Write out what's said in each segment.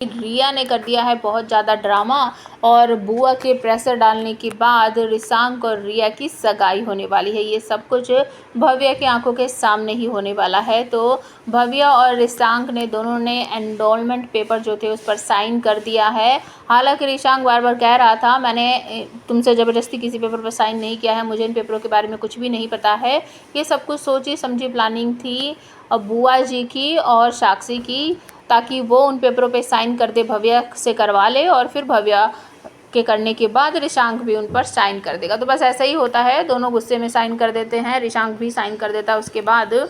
रिया ने कर दिया है बहुत ज़्यादा ड्रामा और बुआ के प्रेशर डालने के बाद रिशांक और रिया की सगाई होने वाली है। ये सब कुछ भव्या की आंखों के सामने ही होने वाला है। तो भव्या और रिशांक ने दोनों ने एनरोलमेंट पेपर जो थे उस पर साइन कर दिया है। हालांकि रिशांक बार बार कह रहा था मैंने तुमसे ज़बरदस्ती किसी पेपर पर साइन नहीं किया है, मुझे इन पेपरों के बारे में कुछ भी नहीं पता है। ये सब कुछ सोची समझी प्लानिंग थी बुआ जी की और साक्षी की, ताकि वो उन पेपरों पे साइन कर दे, भव्या से करवा ले और फिर भव्या के करने के बाद रिशांक भी उन पर साइन कर देगा। तो बस ऐसा ही होता है, दोनों गुस्से में साइन कर देते हैं, रिशांक भी साइन कर देता है। उसके बाद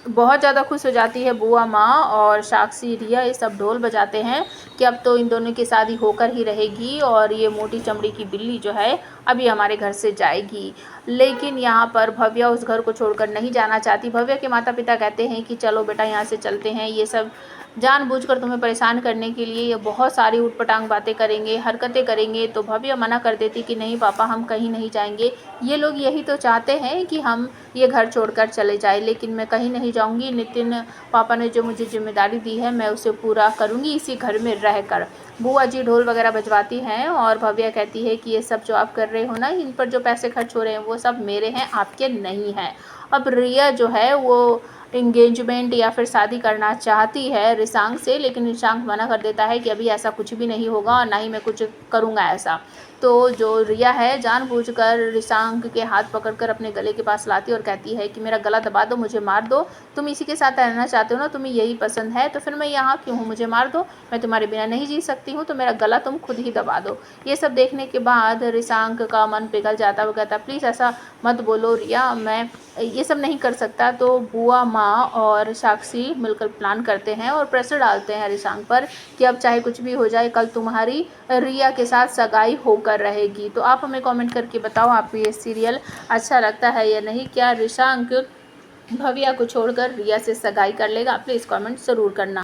बहुत ज़्यादा खुश हो जाती है बुआ माँ और साक्षी रिया, ये सब ढोल बजाते हैं कि अब तो इन दोनों की शादी होकर ही रहेगी और ये मोटी चमड़ी की बिल्ली जो है अभी हमारे घर से जाएगी। लेकिन यहाँ पर भव्या उस घर को छोड़कर नहीं जाना चाहती। भव्या के माता पिता कहते हैं कि चलो बेटा यहाँ से चलते हैं, ये सब जानबूझकर तुम्हें परेशान करने के लिए ये बहुत सारी उटपटांग बातें करेंगे, हरकतें करेंगे। तो भव्या मना कर देती कि नहीं पापा, हम कहीं नहीं जाएंगे, ये लोग यही तो चाहते हैं कि हम ये घर छोड़कर चले जाएं, लेकिन मैं कहीं नहीं जाऊंगी। नितिन पापा ने जो मुझे जिम्मेदारी दी है मैं उसे पूरा करूंगी इसी घर में रहकर। बुआ जी ढोल वगैरह बजवाती हैं और भव्या कहती है कि ये सब जो आप कर रहे हो ना, इन पर जो पैसे खर्च हो रहे हैं वो सब मेरे हैं, आपके नहीं हैं। अब रिया जो है वो इंगेजमेंट या फिर शादी करना चाहती है रिशांक से, लेकिन रिशांक मना कर देता है कि अभी ऐसा कुछ भी नहीं होगा और ना ही मैं कुछ करूँगा ऐसा। तो जो रिया है जानबूझकर रिशांक के हाथ पकड़कर अपने गले के पास लाती और कहती है कि मेरा गला दबा दो, मुझे मार दो, तुम इसी के साथ रहना चाहते हो ना, तुम्हें यही पसंद है, तो फिर मैं यहाँ क्यों हूँ, मुझे मार दो, मैं तुम्हारे बिना नहीं जी सकती हूँ, तो मेरा गला तुम खुद ही दबा दो। ये सब देखने के बाद रिशांक का मन पिघल जाता, वो कहता प्लीज़ ऐसा मत बोलो रिया, मैं ये सब नहीं कर सकता। तो बुआ माँ और साक्षी मिलकर प्लान करते हैं और प्रेशर डालते हैं रिशांक पर कि अब चाहे कुछ भी हो जाए, कल तुम्हारी रिया के साथ सगाई होकर रहेगी। तो आप हमें कमेंट करके बताओ आपको ये सीरियल अच्छा लगता है या नहीं। क्या रिशांक भव्या को छोड़कर रिया से सगाई कर लेगा? प्लीज़ कमेंट ज़रूर करना।